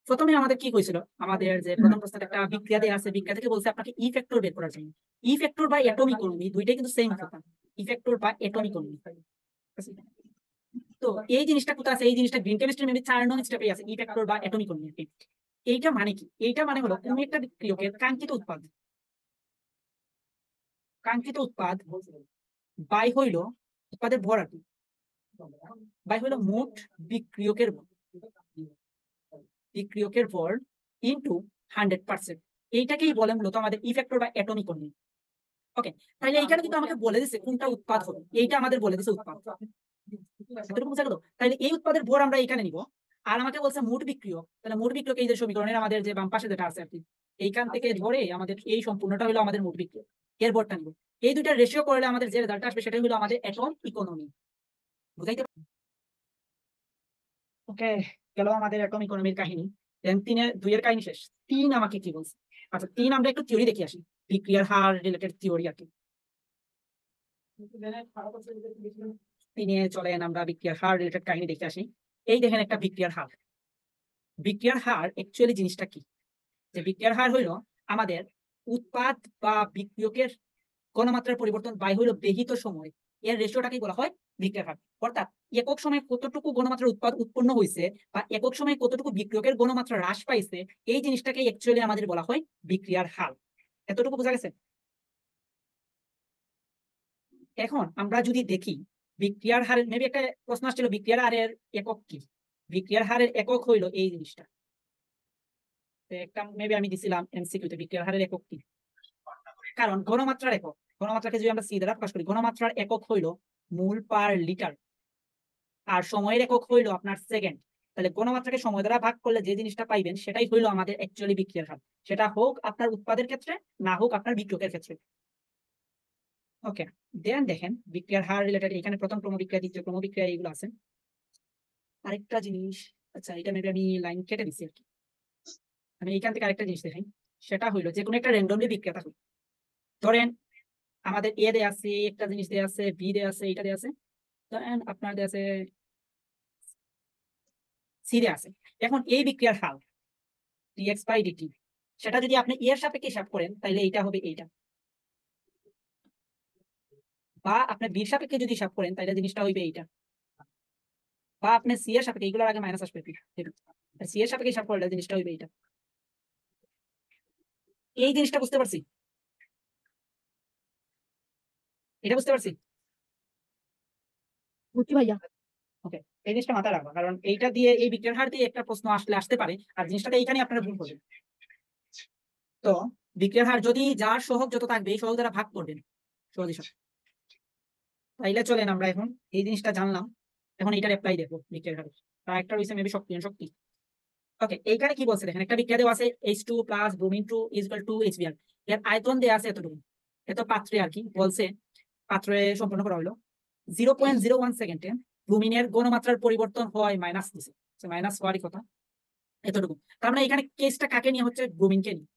প্রথমে আমাদের কি হয়েছিল, আমাদের যে প্রথম প্রশ্নে একটা বিক্রিয়া দেওয়া আছে, বিক্রিয়া থেকে বলছে আপনাকে ই ফ্যাক্টর বের করার জন্য। ই ফ্যাক্টর বা অ্যাটমিক অনুমি দুইটাই কিন্তু সেম কথা, ই ফ্যাক্টর বা অ্যাটমিক অনুমি। তো এই জিনিসটা কোথায় আছে, এই জিনিসটা গ্রিন কেমিস্ট্রি মেবি 4 নং স্টেপে আছে, ই ফ্যাক্টর বা অ্যাটমিক অনুমি। এইটা মানে কি? এইটা মানে হলো কোন একটা বিক্রিয়কের কাঙ্ক্ষিত উৎপাদ, কাঙ্ক্ষিত উৎপাদ বাই হইল উৎপাদের ভর আর কি, বাই হইল মোট বিক্রিয়কের ভর, বিক্রিয়কের ভর ইনটু 100%। এইটাকেই বলে মূলত আমাদের ই ফ্যাক্টর বা অ্যাটমিক অনুমি। ওকে, তাহলে এইখানে কিন্তু আমাকে বলে দিচ্ছে কোনটা উৎপাদ হবে, এইটা আমাদের বলে দিচ্ছে উৎপাদ। এতটুকু বুঝা গেল? তাহলে এই উৎপাদের ভর আমরা এখানে নিব। আর আমাকে বলছে মোট বিক্রিয়ক, তাহলে মোট বিক্রিয়ক এই যে সমীকরণের আমাদের যে বাম পাশে যেটা আছে আর কি, এইখান থেকে ধরে আমাদের এই সম্পূর্ণটা হলো আমাদের মোট বিক্রিয়ক, এর ভরটা নিব। এই দুইটা রেশিও করলে আমাদের যে রেজাল্ট আসবে সেটা হলো আমাদের অ্যাটম ইকোনমি। বুঝাইতে? ওকে, গেল আমাদের অ্যাটম ইকোনমির কাহিনী। দেন 2 এর কাহিনী শেষ। 3 আমাকে কি বলছে? আচ্ছা, 3 আমরা একটু থিওরি দেখে আসি, বিক্রিয়ার হার রিলেটেড থিওরি আর কি। 3 চলেন আমরা বিক্রিয়ার হার রিলেটেড কাহিনী দেখে আসি। এই দেখেন একটা বিক্রিয়ার হার। বিক্রিয়ার হার অ্যাকচুয়ালি জিনিসটা কি? যে বিক্রিয়ার হার হইল আমাদের উৎপাদ বা বিক্রিয়কের ঘনমাত্রার পরিবর্তন বাই হইল বেহিত সময়, এর রেশিওটাকে বলা হয় বিক্রিয়ার হার। অর্থাৎ একক সময়ে কতটুকু ঘনমাত্রার উৎপাদ উৎপন্ন হয়েছে বা একক সময়ে কতটুকু বিক্রিয়কের ঘনমাত্রা হ্রাস পাইছে, এই জিনিসটাকে অ্যাকচুয়ালি আমাদের বলা হয় বিক্রিয়ার হার। এতটুকু বোঝা গেছে? এখন আমরা যদি দেখি বিক্রিয়ার হারের, মেবি একটা প্রশ্ন আসছিল বিক্রিয়ার হারের একক কি। বিক্রিয়ার হারের একক হইল এই জিনিসটা, একটা মেবি আমি দিছিলাম এমসিকিউতে, বিক্রিয়ার হারের একক কি। কারণ ঘনমাত্রার একক, ঘনমাত্রাকে যদি আমরা সি দ্বারা প্রকাশ করি, ঘনমাত্রার একক হইল মোল পার লিটার, আর সময়ের একক হইল আপনার সেকেন্ড। তাহলে ঘনমাত্রাকে সময় দ্বারা ভাগ করলে যে জিনিসটা পাইবেন সেটাই হইল আমাদের অ্যাকচুয়ালি বিক্রিয়ার হার, সেটা হোক আপনার উৎপাদের ক্ষেত্রে না হোক আপনার বিক্রিয়কের ক্ষেত্রে। ওকে, দেন দেখেন বিক্রিয়ার হার রিলেটেড এখানে প্রথম ক্রম বিক্রিয়া, দ্বিতীয় ক্রম বিক্রিয়া এইগুলো আছে। আরেকটা জিনিস, আচ্ছা এটা মেবি আমি লাইন কেটে দিচ্ছি আর কি। আমি এইখান থেকে আরেকটা জিনিস দেখাই, সেটা হইলো যে কোনো একটা র্যান্ডমলি বিক্রিয়া থাকুক, ধরেন আমাদের এ দেয়া আছে, একটা জিনিস দেয়া আছে, বি দেয়া আছে, এটা দেয়া আছে, ধরেন আপনার দেয়া আছে সি দেয়া আছে। এখন এই বিক্রিয়ার হার ডিএক্স বাই ডিটি, সেটা যদি আপনি এর সাপেক্ষে হিসাব করেন তাহলে এইটা হবে এইটা, বা আপনি বির সাপেক্ষে যদি হিসাব করেন তাহলে জিনিসটা হইবে এইটা, বা আপনি সি এর সাপেক্ষে, এইগুলোর আগে মাইনাস আসবে, সি এর সাপেক্ষে হিসাব করলে জিনিসটা হইবে এইটা। এই জিনিসটা বুঝতে পারছি, এটা বুঝতে পারছি। বুঝছি ভাইয়া। ওকে, এই জিনিসটা মাথায় রাখবা, কারণ এইটা দিয়ে এই বিক্রিয়ার হার দিয়ে একটা প্রশ্ন আসলে আসতে পারে, আর জিনিসটাতে এইখানে আপনারা ভুল করবেন। তো বিক্রিয়ার হার যদি যার সহগ যত থাকবে এই সহগ দ্বারা ভাগ করবেন সহজে সহজ। তাইলে চলেন আমরা এখন এই জিনিসটা জানলাম, এখন এইটার অ্যাপ্লাই দেখবো বিক্রিয়ার হারে। আর একটা রয়েছে মেবি শক্তি, শক্তি। ওকে, এইখানে কি বলছে দেখেন, একটা বিক্রিয়া দেওয়া আছে H2 plus bromine 2 equal to HBr, এর আয়তন দেওয়া আছে এতটুকু, এত পাত্রে আর কি বলছে, পাত্রে সম্পন্ন করা হলো 0.01 সেকেন্ডে ব্রোমিনের ঘনমাত্রার পরিবর্তন হয় মাইনাস দিছে, মাইনাস হওয়ারই কথা এতটুকু। তার মানে এখানে কেসটা কাকে নিয়ে হচ্ছে, ব্রোমিনকে নিয়ে,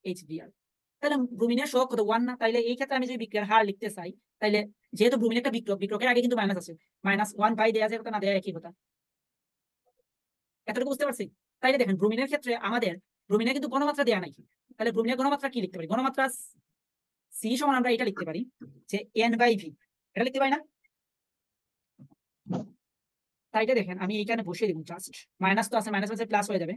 HBr। তাহলে ব্রোমিনের সহগ কত, 1 না? তাইলে এই ক্ষেত্রে আমি যদি বিক্রিয়ার হার লিখতে চাই, তাইলে যেহেতু ব্রোমিন একটা বিক্রিয়ক, বিক্রিয়কের আগে কিন্তু মাইনাস আছে, -1 বাই দেয়া যায় কথা না দেয়া একই কথা। এতটুকু বুঝতে পারছি? তাইলে দেখেন ব্রোমিনের ক্ষেত্রে আমাদের ব্রোমিনের কিন্তু ঘনমাত্রা দেয়া নাই, তাহলে ব্রোমিনের ঘনমাত্রা কি লিখতে পারি, ঘনমাত্রা সি সমান আমরা এটা লিখতে পারি যে N/V, এটা লিখতে পারি না? তাইলে দেখেন আমি এইখানে বসিয়ে দিব, জাস্ট মাইনাস তো আছে, মাইনাস আছে প্লাস হয়ে যাবে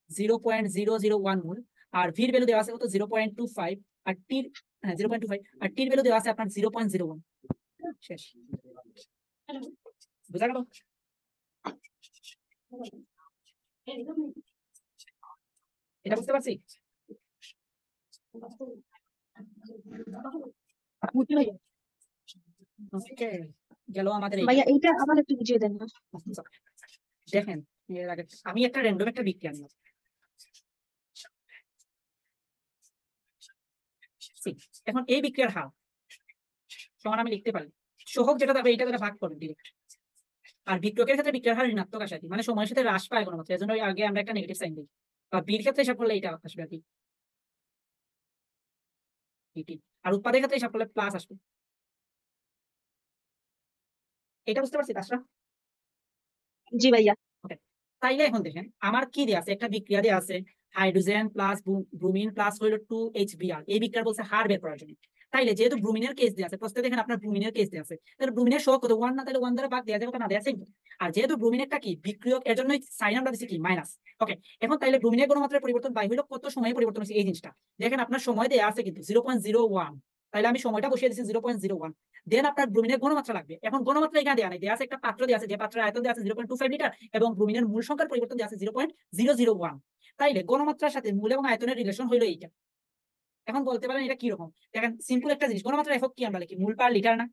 0.001 মোল, আর ভির ভ্যালু দেওয়া আছে কত 0.25, আর টির, হ্যাঁ 0.25, আর টির ভ্যালু দেওয়া আছে আপনার 0.01। শেষ, বুঝা গেল? এটা বুঝতে পারছি? বুঝছি ভাইয়া। ওকে, গেল আমাদের এইটা। ভাইয়া এইটা আবার একটু বুঝিয়ে দেন না। দেখেন এর আগে আমি একটা র্যান্ডম একটা বিক্রিয়া নিলাম, এখন এই বিক্রিয়ার হার সমান আমি লিখতে পারি সহগ যেটা থাকবে এইটা দ্বারা ভাগ করবেন ডিরেক্ট, আর বিক্রিয়কের ক্ষেত্রে বিক্রিয়ার হার ঋণাত্মক আসে আর কি, মানে সময়ের সাথে হ্রাস পায় ঘনমাত্রা, এজন্য আগে আমরা একটা নেগেটিভ সাইন দিই, বা বির ক্ষেত্রে হিসাব করলে এটা আসবে আর কি, ডিটি। আর উৎপাদের ক্ষেত্রে হিসাব করলে প্লাস আসবে। এটা বুঝতে পারছি তাছাড়া? জি ভাইয়া। ওকে, তাইলে এখন দেখেন আমার কি দেয়া আছে, একটা বিক্রিয়া দেয়া আছে হাইড্রোজেন প্লাস ব্রোমিন প্লাস হইলো 2HBr, এই বিক্রিয়া বলছে হার বের করার জন্য। তাইলে যেহেতু ব্রোমিনের কেস দেয়া আছে, প্রশ্নে দেখেন আপনার ব্রোমিনের কেস দেয়া আছে, তাহলে ব্রোমিনের সহগ কত 1 না, তাহলে 1 দ্বারা ভাগ দেয়া যাবে না, দেয়া আছে। আর যেহেতু ব্রোমিনেরটা কি বিক্রিয়ক, এর জন্য সাইন আমরা দিচ্ছি কি মাইনাস। ওকে, এখন তাইলে ব্রোমিনের ঘনমাত্রার পরিবর্তন বাই হইলো কত সময়ে পরিবর্তন হচ্ছে এই জিনিসটা। দেখেন আপনার সময় দেয়া আছে কিন্তু 0.01, তাইলে আমি সময়টা বসিয়ে দিচ্ছি 0.01। দেন আপনার ব্রোমিনের ঘনমাত্রা লাগবে। এখন ঘনমাত্রা এখানে দেয়া নাই, দেয়া আছে একটা পাত্র দেয়া আছে, যে পাত্রের আয়তন দেয়া আছে 0.25 লিটার এবং ব্রোমিনের মূল সংখ্যার পরিবর্তন দেয়া আছে 0.001। তাইলে ঘনমাত্রার সাথে মূল এবং আয়তনের রিলেশন হইলো এইটা। এখন বলতে পারেন এটা কি রকম, দেখেন সিম্পল একটা জিনিস, ঘনমাত্রার একক কি আমরা লিখি মূল পার লিটার না,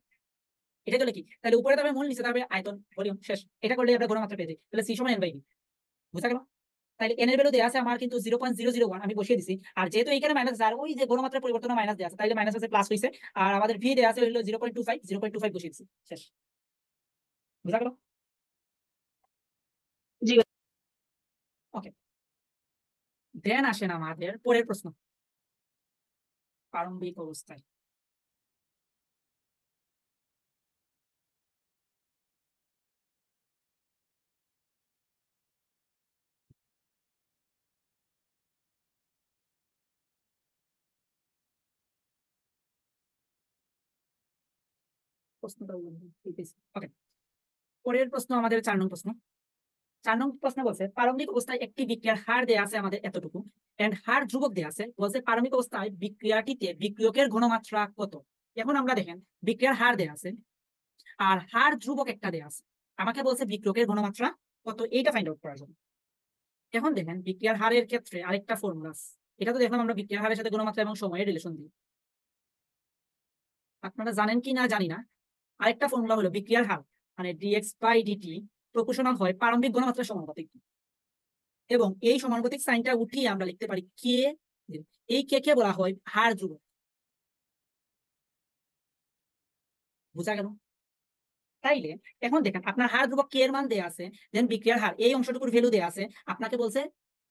এটা তো লিখি। তাহলে উপরে তবে মূল, নিচে তবে আয়তন, ভলিউম, শেষ। এটা করলে আমরা ঘনমাত্রা পেয়ে যাই। তাহলে সি সমান n/v, বুঝা গেল? তাহলে n এর ভ্যালু দেয়া আছে আমার কিন্তু 0.001, আমি বসিয়ে দিছি। আর যেহেতু এইখানে মাইনাস আর ওই যে ঘনমাত্রার পরিবর্তন মাইনাস দেয়া আছে, তাহলে মাইনাস আছে প্লাস হইছে। আর আমাদের ভি দেয়া আছে হলো 0.25 বসিয়ে দিছি, শেষ। বুঝা গেল? জি ওকে, দেন আসেন আমাদের পরের প্রশ্ন, প্রারম্ভিক অবস্থায়। প্রশ্নটা ওকে, পরের প্রশ্ন আমাদের 4 নং প্রশ্ন। 4 নং প্রশ্ন বলছে প্রারম্ভিক অবস্থায় একটি বিক্রিয়ার হার দেয়া আছে আমাদের এতটুকু, এন্ড হার ধ্রুবক দেয়া আছে, বলছে প্রারম্ভিক অবস্থায় বিক্রিয়াটিতে বিক্রিয়কের ঘনমাত্রা কত। এখন আমরা দেখেন বিক্রিয়ার হার দেয়া আছে আর হার ধ্রুবক একটা দেয়া আছে, আমাকে বলছে বিক্রিয়কের ঘনমাত্রা কত, এইটা ফাইন্ড আউট করার জন্য। এখন দেখেন বিক্রিয়ার হারের ক্ষেত্রে আরেকটা ফর্মুলা, এটা তো দেখলাম আমরা বিক্রিয়ার হারের সাথে ঘনমাত্রা এবং সময়ের রিলেশন দিই, আপনারা জানেন কি না জানি না। আরেকটা ফর্মুলা হলো বিক্রিয়ার হার মানে dx/dt প্রপোর্শনাল হয় প্রারম্ভিক ঘনমাত্রার সমানুপাতিক, এবং এই সমানুপাতিক সাইনটা উঠিয়ে আমরা লিখতে পারি কে, এই কে কে বলা হয় হার ধ্রুবক। বুঝা গেল? তাইলে এখন দেখেন আপনার হার ধ্রুবক কে এর মান দেয়া আছে, দেন বিক্রিয়ার হার এই অংশটুকুর ভ্যালু দেয়া আছে, আপনাকে বলছে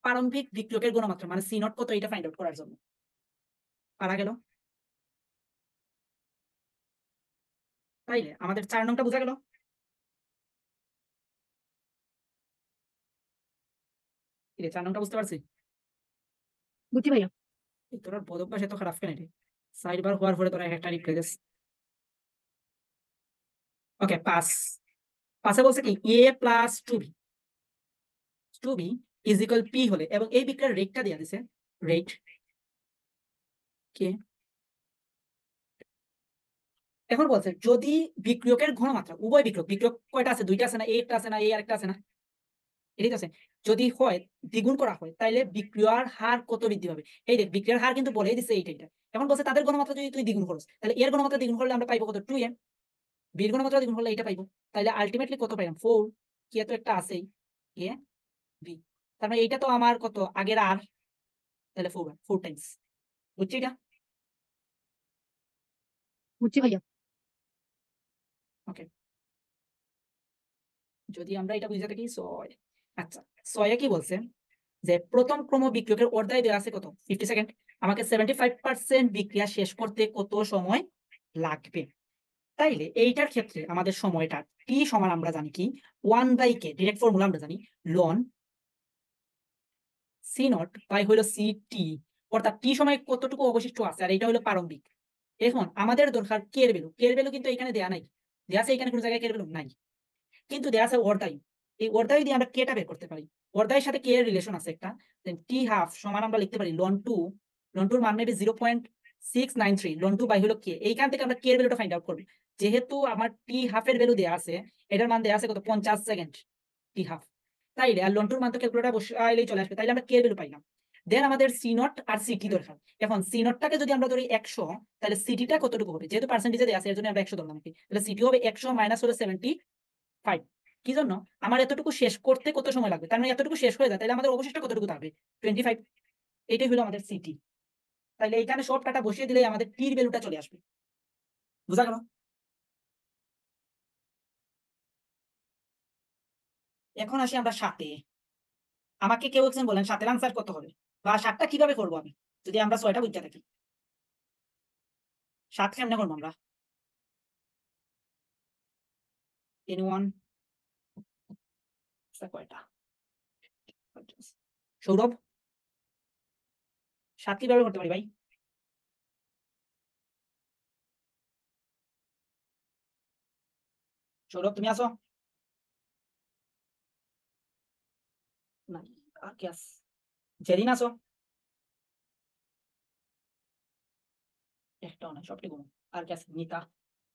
প্রারম্ভিক বিক্রিয়কের ঘনমাত্রা মানে সি নট কত, এটা ফাইন্ড আউট করার জন্য। পারা গেল? তাইলে আমাদের 4 নংটা বোঝা গেল। 4 নংটা বুঝতে পারছি? বুঝছি ভাইয়া। তোর বদ অভ্যাস এত খারাপ কেন রে, 4 বার হওয়ার পরে তোরা একটা রিপ্লাই দিস। Okay, pass. পাশে বলছে কি A plus 2b is equal P হলে, এবং এই বিক্রিয়ার রেটটা দেয়া দিছে, রেট কে। এখন বলছে যদি বিক্রিয়কের ঘনমাত্রা উভয় বিক্রিয়ক, বিক্রিয়ক কয়টা আছে, দুইটা আছে না, এই একটা আছে না, এই আরেকটা আছে না, এটাই তো আছে, যদি হয় দ্বিগুণ করা হয় তাহলে বিক্রিয়ার হার কত বৃদ্ধি পাবে। এই দেখ বিক্রিয়ার হার কিন্তু বলেই দিচ্ছে এইটা। এখন বলছে তাদের ঘনমাত্রা যদি তুই দ্বিগুণ করস, তাহলে এর ঘনমাত্রা দ্বিগুণ করলে আমরা পাইবো কত 2m, বির ঘনমাত্রা দ্বিগুণ করলে এটা পাইবো। তাহলে আলটিমেটলি কত পাইলাম 4, কি এত একটা আছেই এ বি, তার মানে এইটা তো আমার কত আগের আর, তাহলে 4 টাইমস। বুঝছি এটা? বুঝছি ভাইয়া। ওকে, যদি আমরা এটা বুঝে থাকি 6, আচ্ছা 6 কি বলছে যে প্রথম ক্রম বিক্রিয়কের অর্ধায় দেওয়া আছে কত 50 সেকেন্ড, আমাকে 75% বিক্রিয়া শেষ করতে কত সময় লাগবে। তাইলে এইটার ক্ষেত্রে আমাদের সময়টা টি সমান আমরা জানি কি 1/k, ডিরেক্ট ফর্মুলা আমরা জানি লন সি নট বাই হলো সি টি, অর্থাৎ টি সময় কতটুকু অবশিষ্ট আছে, আর এটা হলো প্রারম্ভিক। এখন আমাদের দরকার কে এর ভ্যালু, কে এর ভ্যালু কিন্তু এখানে দেয়া নাই, দেয়া আছে এখানে কোনো জায়গায় কে এর ভ্যালু নাই, কিন্তু দেয়া আছে অর্ধায়। এই অর্ধায় দিয়ে আমরা কেটা বের করতে পারি, অর্ধায়ের সাথে কে এর রিলেশন আছে একটা, দেন টি হাফ সমান আমরা লিখতে পারি লন টু, লন টুর মান মেবি 0.693, লন টু বাই হলো কে, এইখান থেকে আমরা কে এর ভ্যালুটা ফাইন্ড আউট করব। যেহেতু আমার টি হাফের ভ্যালু দেয়া আছে, এটার মান দেয়া আছে কত 50 সেকেন্ড টি হাফ, তাইলে আর লন টুর মান তো ক্যালকুলেটর বসাইলেই চলে আসবে, তাইলে আমরা কে এর ভ্যালু পাইলাম। দেন আমাদের সি নট আর সিটি দরকার। এখন সি নটটাকে যদি আমরা ধরি 100, তাহলে সিটিটা কতটুকু হবে, যেহেতু পার্সেন্টেজে দেয়া আছে এর জন্য আমরা 100 ধরলাম, তাহলে সিটি হবে 100 মাইনাস হলো 75। কি জন্য আমার এতটুকু শেষ করতে কত সময় লাগবে, তার মানে এতটুকু শেষ হয়ে যায়, তাহলে আমাদের অবশিষ্ট কতটুকু থাকবে 25। এইটাই হলো আমাদের সিটি। তাহলে এইখানে শর্টকাটটা বসিয়ে দিলেই আমাদের টির ভ্যালুটা চলে আসবে। বুঝা গেল? এখন আসি আমরা 7-এ। আমাকে কেউ একজন বলেন 7-এর আনসার কত হবে, বা 7টা কিভাবে করবো আমি, যদি আমরা 6টা বুঝতে থাকি 7 কেমনে করবো আমরা। এনিওয়ান কয়টা সৌরভ 7 কিভাবে করতে পারি ভাই? সৌরভ তুমি আছো? না, আর কে আছে? জেরিন আছো? একটাও না, সবটি ঘুমো। আর কে আছে? নিতা।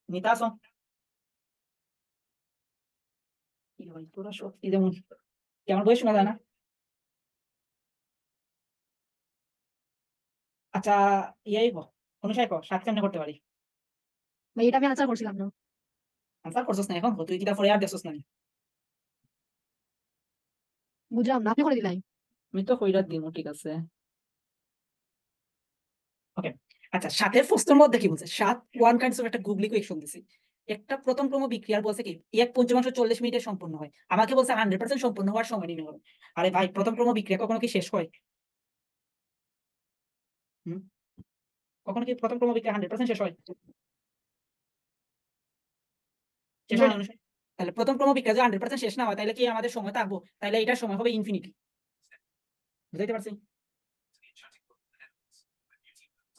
নিতা আছো? কি রে ভাই, তোরা সত্যি যেমন কি আমার বয়স শোনা যায় না? আচ্ছা, ইয়াই কো, অনুষায় কো, 7 কেমনে করতে পারি? ভাই এটা আমি আনসার করছিলাম না। আনসার করছস না এখন? তুই কিটা পরে আর দেখছস না? বুঝলাম না, আপনি করে দিলেন। আমি তো কইরা দিমু, ঠিক আছে। ওকে। আচ্ছা, 7 এর প্রশ্নের মধ্যে কি বলছে? 7 ওয়ান কাইন্ডস অফ একটা গুগলি কোয়েকশন দিছি। একটা প্রথম ক্রম বিক্রিয়ার বলছে কি 1/5 40 মিনিটে সম্পন্ন হয়। আমাকে বলছে 100% সম্পন্ন হওয়ার সময় নির্ণয় করো। আরে ভাই, প্রথম ক্রম বিক্রিয়া কখনো কি শেষ হয়? হুম? কখনো কি প্রথম ক্রম বিক্রিয়া 100% শেষ হয়? শেষ না হয় না অনুষায়? তাহলে প্রথম ক্রম বিক্রিয়া যদি 100% শেষ না হয়, তাহলে কি আমাদের সময় থাকবো? তাহলে এটার সময় হবে ইনফিনিটি। বুঝাইতে পারছি?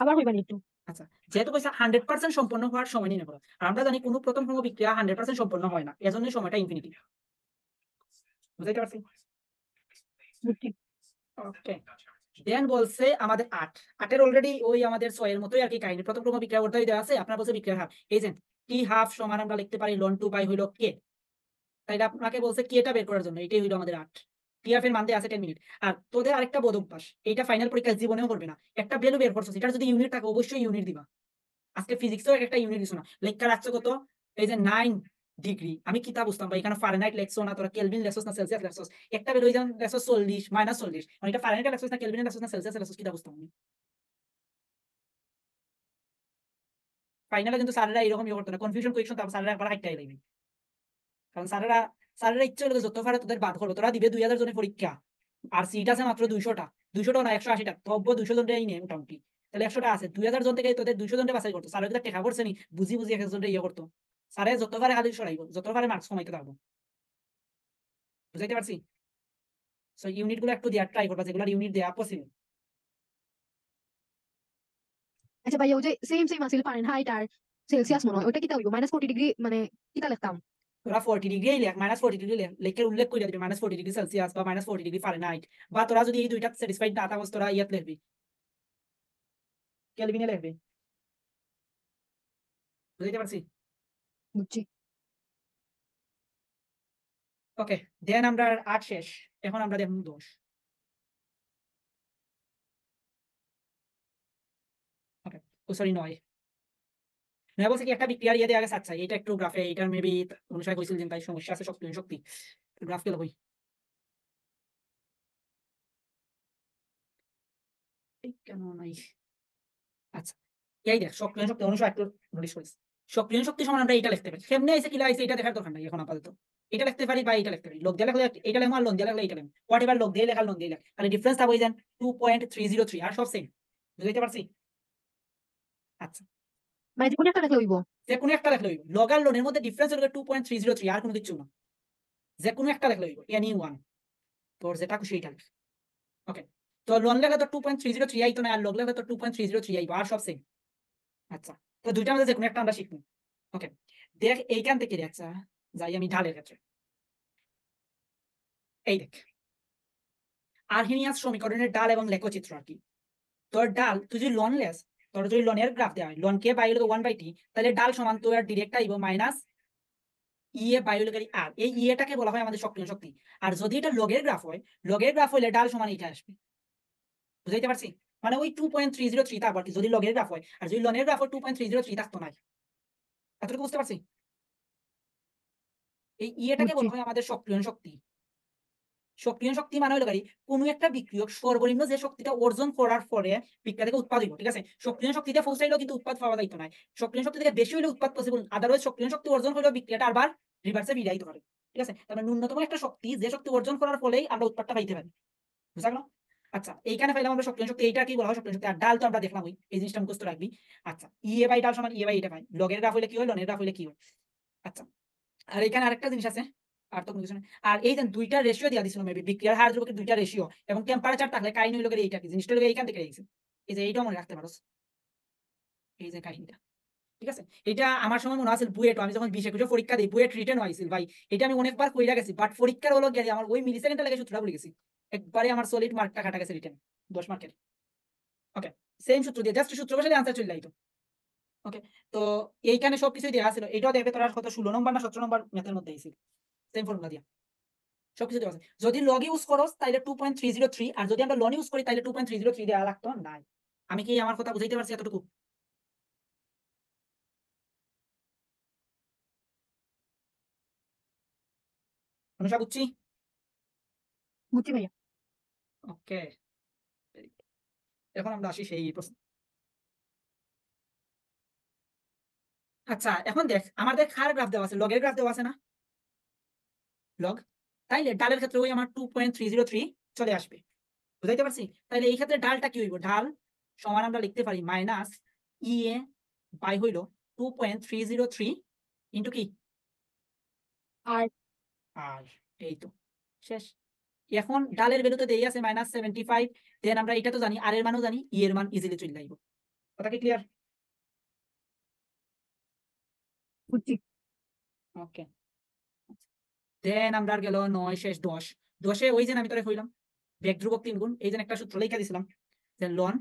আবার হইবানি একটু। আচ্ছা, যেহেতু কইছে 100% সম্পন্ন হওয়ার সময় নির্ণয় করো। আর আমরা জানি কোন প্রথম ক্রম বিক্রিয়া 100% সম্পন্ন হয় না। এজন্যই সময়টা ইনফিনিটি। বুঝাইতে পারছি? বুঝছি। ওকে। দেন বলছে আমাদের 8 এর অলরেডি ওই আমাদের 6 এর মতোই আরকি কাহিনী। প্রথম ক্রম বিক্রিয়া অর্ধই দেওয়া আছে। আপনার বলছে বিক্রিয়ার হার। এই যে T½ সমান আমরা লিখতে পারি ln 2 বাই হইলো K। তাইলে আপনাকে বলছে K টা বের করার জন্য। এটাই হইলো আমাদের 8। T½ এর মান দেয়া আছে 10 মিনিট। আর তোদের আরেকটা বদ অভ্যাস। এইটা ফাইনাল পরীক্ষায় জীবনেও করবে না। একটা ভ্যালু বের করছস, এটার যদি ইউনিট থাকে অবশ্যই ইউনিট দিবা। আজকে ফিজিক্সেও একটা ইউনিট দিছো না। লেখা রাখছো কত? এই যে 9 ডিগ্রি। আমি কিতা বুঝতাম ভাই, এখানে ফারেনহাইট লেখছো না, তোরা কেলভিন লেখছস না সেলসিয়াস লেখছস? একটা বের হই যান লেখছস 40 -40। মানে এটা ফারেনহাইট লেখছস না কেলভিন লেখছস না সেলসিয়াস লেখছস, কিতা বুঝতাম আমি? ফাইনালে কিন্তু স্যারেরা এরকম ইয়ে করতো না। কনফিউশন কোয়েকশন তারপর স্যারেরা একবার হাইটাই লাইবে। কারণ স্যারেরা ইচ্ছে হলো যত পারে তোদের বাদ করো। তোরা দিবে 2000 জনের পরীক্ষা। আর সিট আছে মাত্র 200 টা। 200 টা না 180 টা। তব্য 200 জনটাই নেই মোটামুটি। তাহলে 100 টা আছে। 2000 জন থেকে তোদের 200 জনটা বাছাই করতো। স্যারেরা কিন্তু টেকা করছে নি। বুঝি বুঝি একজনটা ইয়ে করতো। স্যারে যত পারে খালি সরাইবো। যত পারে মার্কস কমাইতে থাকবো। বুঝাইতে পারছি? সো ইউনিট গুলো একটু দেওয়ার ট্রাই করবা, যেগুলোর ইউনিট দেওয়া পসিবল। আচ্ছা ভাই ওই যে সেম আছিল ফারেনহাইট আর সেলসিয়াস মনে হয়। ওইটা কিতা হইব? -40 ডিগ্রি মানে কিতা লিখতাম? তোরা 40 ডিগ্রি লেখ, -40 ডিগ্রি লেখের উল্লেখ করে দিবি, -40 ডিগ্রি সেলসিয়াস বা -40 ডিগ্রি ফারেনহাইট। বা তোরা যদি এই দুইটা স্যাটিসফাইড না থাকস, তোরা ইয়াত লিখবি, কেলভিনে লিখবি। বুঝাইতে পারছি? বুঝছি। ওকে। দেন আমরা 8 শেষ। এখন আমরা দেখব 10। ওকে। ও সরি 9। 9 বলছে কি একটা বিক্রিয়ার ইয়ে দেয়া গেছে। আচ্ছা, এটা একটু গ্রাফে, এটার মেবি অনুসারে কইছিল যে তাই সমস্যা আছে সক্রিয় শক্তি। গ্রাফ কে লবই। এই কেন নাই? আচ্ছা। এই দেখ সক্রিয় শক্তি অনুসারে একটু নোটিস করিস। সক্রিয় শক্তি সমান আমরা এটা লিখতে পারি। কেমনে আইছে কিলা আইছে এটা দেখার দরকার নাই এখন আপাতত। এটা লিখতে পারি বা এটা লিখতে পারি। লগ দিয়ে লিখলে এটা লিখবো, আর লন দিয়ে লিখলে এটা লিখবো। হোয়াটএভার, লগ দিয়ে লেখা লন দিয়ে লেখ। খালি ডিফারেন্স থাকবে যে 2.303 আর সব সেম। বুঝাইতে পারছি? আচ্ছা। মানে যেকোনো একটা লিখলে হইব। যেকোনো একটা লিখলে হইব। লগ আর লনের মধ্যে ডিফারেন্স হলো 2.303, আর কোনো কিছু না। যেকোনো একটা লিখলে হইব। Any one. তোর যেটা খুশি এটা লিখ। ওকে। তো লন লেখা তো 2.303 আইতো না, আর লগ লেখা তো 2.303 আইবো, আর সব সেম। আচ্ছা। তো দুইটার মধ্যে যেকোনো একটা আমরা শিখবো। ওকে। দেখ এইখান থেকে দেখ, আচ্ছা যাই আমি ঢালের ক্ষেত্রে। এই দেখ, আর্হেনিয়াস সমীকরণের ডাল এবং লেখচিত্র আর কি। তোর ডাল তুই যদি লন লেস, তোর যদি লনের গ্রাফ দেওয়া হয় লন কে বাই হলো 1/t, তাহলে ডাল সমান তোর ডিরেক্ট আইবো মাইনাস ইএ বাই হলো আর। এই ইএটাকে বলা হয় আমাদের সক্রিয় শক্তি। আর যদি এটা লগের গ্রাফ হয়, লগের গ্রাফ হইলে ডাল সমান এটা আসবে। বুঝাইতে পারছি? মানে ওই 2.303 টা আবার কি যদি লগের গ্রাফ হয়, আর যদি লনের গ্রাফ হয় 2.303 থাকতো না। এতটুকু বুঝতে পারছি? এই ইএটাকে বুঝছি। বলা হয় আমাদের সক্রিয় শক্তি। সক্রিয় শক্তি মানে হলো কোনো একটা বিক্রিয়ক সর্বনিম্ন যে শক্তিটা অর্জন করার পরে বিক্রিয়া থেকে উৎপাদ হইব, ঠিক আছে? সক্রিয় শক্তিতে পৌঁছাইলেও কিন্তু উৎপাদ পাওয়া যাইতো না। সক্রিয় শক্তি থেকে বেশি হলে উৎপাদ পসিবল, আদারওয়াইজ সক্রিয় শক্তি অর্জন হলেও বিক্রিয়াটা আবার রিভার্সে ফিরে আইতে পারে, ঠিক আছে? তাহলে ন্যূনতম একটা শক্তি, যে শক্তি অর্জন করার ফলেই আমরা উৎপাদটা পাইতে পারি। বুঝা গেল? আচ্ছা, এইখানে পাইলাম আমরা সক্রিয় শক্তি। এইটা কি বলা হয় সক্রিয় শক্তি। আর ডাল তো আমরা দেখলাম, ওই এই জিনিসটা মুখস্থ রাখবি। আচ্ছা, ইএ বাই ডাল সমান ইএ বাই এটা পাই। লগের গ্রাফ হইলে কি হয়, লনের গ্রাফ হইলে কি হয়। আচ্ছা, আর এখানে আরেকটা জিনিস আছে। আর তো কোনো কিছু নাই। আর এই যে দুইটা রেশিও দিয়া দিছিল মেবি বিক্রিয়ার হার ধ্রুবকের দুইটা রেশিও এবং টেম্পারেচার থাকলে কাহিনী হইলো গিয়ে এইটা কি জিনিসটা হলো এইখান থেকে গেছে। এই যে এইটাও মনে রাখতে পারোস। এই যে কাহিনীটা। ঠিক আছে? এটা আমার সময় মনে আছে বুয়েট আমি যখন 20-21 পরীক্ষা দেই বুয়েট রিটেন হইছিল ভাই। এটা আমি অনেকবার কইরা গেছি। বাট পরীক্ষার হলো গিয়ে আমার ওই মিলিসেকেন্ডের লাগে সূত্রটা ভুলে গেছি। একবারে আমার সলিড মার্কটা কাটা গেছে রিটেন 10 মার্কের। ওকে। সেম সূত্র দিয়ে জাস্ট সূত্র বসালে আনসার চলে যাইতো। ওকে। তো এইখানে সবকিছুই দেয়া আছে। এটাও দেখবে তোরা কত 16 নম্বর না 17 নম্বর ম্যাথের মধ্যে আইছিল। সেম ফর্মুলা দিয়া। সবকিছু দেওয়া আছে। যদি লগ ইউজ করস তাইলে 2.303 আর যদি আমরা লন ইউজ করি তাইলে 2.303 দেওয়া লাগতো নাই। আমি কি আমার কথা বুঝাইতে পারছি এতটুকু? অনুষা বুঝছি? বুঝছি ভাইয়া। ওকে। এখন আমরা আসি সেই প্রশ্ন। আচ্ছা এখন দেখ আমাদের খার গ্রাফ দেওয়া আছে, লগের গ্রাফ দেওয়া আছে না? লগ। তাইলে ডালের ক্ষেত্রে ওই আমার 2.303 চলে আসবে। বুঝাইতে পারছি? তাইলে এই ক্ষেত্রে ডালটা কি হইব? ঢাল সমান আমরা লিখতে পারি মাইনাস ইএ বাই হইল 2.303 ইনটু কি? আর আর এই তো শেষ। এখন ডালের ভ্যালুতে দেই আছে -75 দেন আমরা এটা তো জানি আর এর মানও জানি ই এর মান ইজিলি চলে যাইব। কথা কি ক্লিয়ার? বুঝছি। ওকে। দেন আমরা আর গেল 9 শেষ 10 10 এ ওই যে আমি তোরে কইলাম বেগ ধ্রুবক 3 গুণ এই যে একটা সূত্র লেখা দিছিলাম যে লন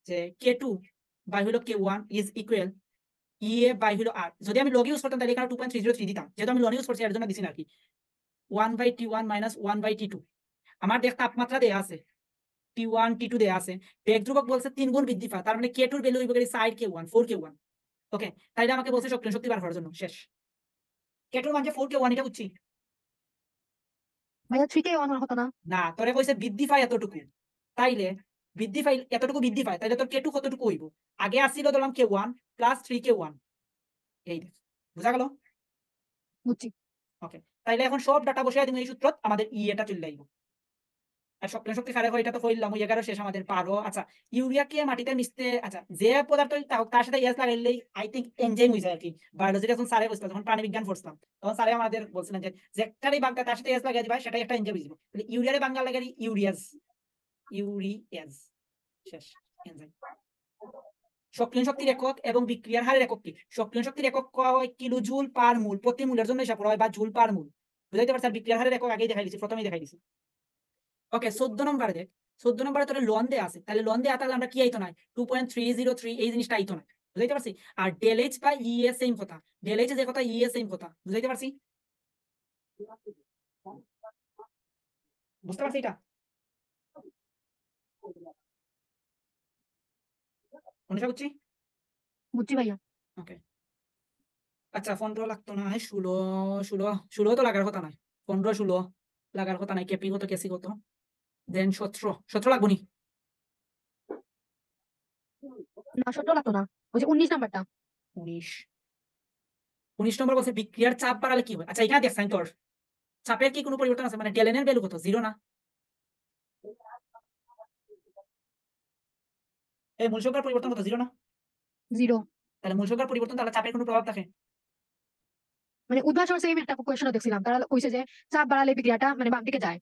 যে k2 বাই হলো k1 is equal EA by হলো আর যদি আমি লগ ইউজ করতাম তাহলে এখানে 2.303 দিতাম যেহেতু আমি লন ইউজ করছি এর জন্য দিছি না আর কি 1/t1 মাইনাস 1/t2 আমার দেখ তাপমাত্রা দেয়া আছে T1 T2 দেয়া আছে বেগ ধ্রুবক বলছে 3 গুণ বৃদ্ধি পায় তার মানে k2 এর ভ্যালু হইব গেলে সাইড k1 4k1 ওকে তাইলে আমাকে বলছে সক্রিয় শক্তি বার করার জন্য শেষ k2 এর মান যে 4k1 এটা বুঝছি ভাইয়া 3K 1 হতো না? না তোরে কইছে বৃদ্ধি পায় এতটুকু তাইলে বৃদ্ধি পাই এতটুকু বৃদ্ধি পায় তাইলে তোর k2 কতটুকু হইব আগে আসছিল ধরলাম k1 প্লাস 3k1 এই দেখ বুঝা গেল বুঝছি। ওকে তাইলে এখন সব ডাটা বসাই দিন এই সূত্রত আমাদের ই এটা চলে যাইব আর সক্রিয় শক্তি খারে হয় এটা তো কইলাম ওই 11 শেষ আমাদের পারো আচ্ছা ইউরিয়াকে মাটিতে মিশতে আচ্ছা যে পদার্থই থাকুক তার সাথে এস লাগাইলেই আই থিংক এনজাইম হইছে আর কি বায়োলজি যখন স্যারে বসতাম যখন প্রাণী বিজ্ঞান পড়তাম তখন স্যারে আমাদের বলছিলেন যে যেটারই বাঙ্কা তার সাথে এস লাগাই দিবা সেটাই একটা এনজাইম হইছে তাহলে ইউরিয়ারে বাঙ্গা লাগাই ইউরিয়াস ইউরিয়াস শেষ এনজাইম সক্রিয় শক্তির একক এবং বিক্রিয়ার হারের একক কি সক্রিয় শক্তির একক কোয়া হয় কিলো জুল পার মোল প্রতি মোলের জন্য হিসাব করা হয় বা জুল পার মোল বুঝাইতে পারছি আর বিক্রিয়ার হারের একক আগেই দেখাই দিয়েছি প্রথমেই দেখাই দিয়েছি ওকে 14 নম্বরে দেখ 14 নম্বরে তোর লন দেয়া আছে তাহলে লন দেয়া থাকলে আমরা কি আইতো না 2.303 এই জিনিসটা আইতো না বুঝাইতে পারছি আর ডেল এইচ বা ই এর সেম কথা ডেল এইচ যে কথা ই এর সেম কথা বুঝাইতে পারছি বুঝতে পারছি এটা অনুষা বুঝছি বুঝছি ভাইয়া। ওকে আচ্ছা 15 লাগতো না 16 16 16 তো লাগার কথা নয় 15 16 লাগার কথা নাই কেপি কত কেসি কত দেন 17 17 লাগবো নি না 17 লাগতো না। ওই যে 19 নাম্বারটা। 19 19 নম্বর বলছে বিক্রিয়ার চাপ বাড়ালে কি হয় আচ্ছা এখানে দেখছেন তোর চাপের কি কোনো পরিবর্তন আছে মানে ডেলেনের ভ্যালু কত জিরো না এই মূল সংখ্যার পরিবর্তন কত জিরো না 0। তাহলে মূল সংখ্যার পরিবর্তন তাহলে চাপের কোনো প্রভাব থাকে মানে উদ্ভাসন সেম একটা কোয়েশ্চন দেখছিলাম তারা কইছে যে চাপ বাড়ালে বিক্রিয়াটা মানে বাম দিকে যায়।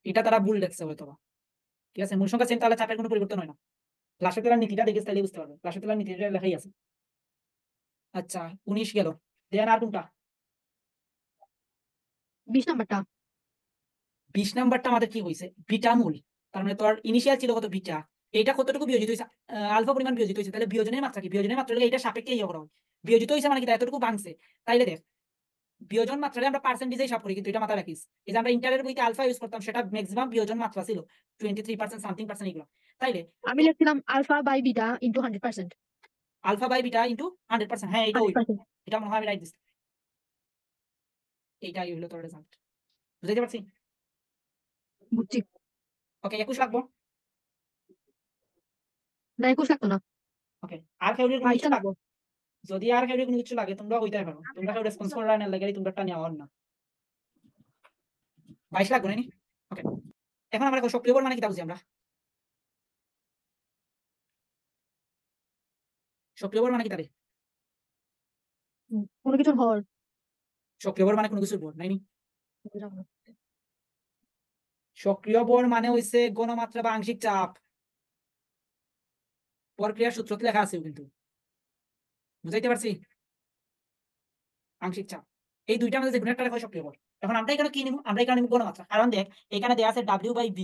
এটা তারা ভুল দেখছে হয়তো বা। ঠিক আছে মূল সংখ্যা সেম তাহলে চাপের কোনো পরিবর্তন হয় না ক্লাসের তেলার নীতিটা দেখিস তাহলে বুঝতে পারবে ক্লাসের তেলার নীতিটা লেখাই আছে আচ্ছা 19 গেল দেন আর কোনটা 20 নাম্বারটা। 20 নাম্বারটা আমাদের কি হইছে বিটা মূল তার মানে তোর ইনিশিয়াল ছিল কত বিটা এইটা কতটুকু বিয়োজিত হইছে আলফা পরিমাণ বিয়োজিত হইছে তাহলে বিয়োজনের মাত্রা কি বিয়োজনের মাত্রা হলো এটা সাপেক্ষে ইয়ে করা হয় বিয়োজিত হইছে মানে কি তাই এতটুকু ভাঙছে তাইলে দেখ বিয়োজন মাত্রারে আমরা পার্সেন্টেজে হিসাব করি কিন্তু এটা মাথায় রাখিস এই যে আমরা ইন্টারের বইতে আলফা ইউজ করতাম সেটা ম্যাক্সিমাম বিয়োজন মাত্রা ছিল 23% সামথিং পার্সেন্ট এগুলো তাইলে আমি লিখছিলাম alpha by beta into 100%। Alpha by beta into 100% হ্যাঁ এটা হইল 100%। এটা মনে হয় আমি রাইট দিছি এইটাই হইলো তোর রেজাল্ট বুঝাইতে পারছি বুঝছি। ওকে 21 লাগবো না 21 লাগতো না। ওকে আর কেউ কোনো 22টা কিছু লাগবো। যদি আর কেউ কোনো কিছু লাগে তোমরা হইতে পারো তোমরা কেউ রেসপন্স করার না লাগে তোমরা টানি আমার না 22 লাগবে নাকি ওকে এখন আমরা সক্রিয় বল মানে কি তা বুঝি আমরা সক্রিয় বল মানে কি তারে কোনো কিছুর ভর। সক্রিয় ভর মানে কোনো কিছুর ভর নাইনি। সক্রিয় ভর মানে হইছে ঘনমাত্রা বা আংশিক চাপ। প্রক্রিয়ার সূত্রতে লেখা আছে কিন্তু, বুঝাইতে পারছি? আংশিক চাপ এই দুইটা মধ্যে যে কোনো একটা লেখা হয় সক্রিয় ভর। এখন আমরা এখানে কি নিব? আমরা এখানে নিব ঘনমাত্রা, কারণ দেখ এখানে দেয়া আছে W/V,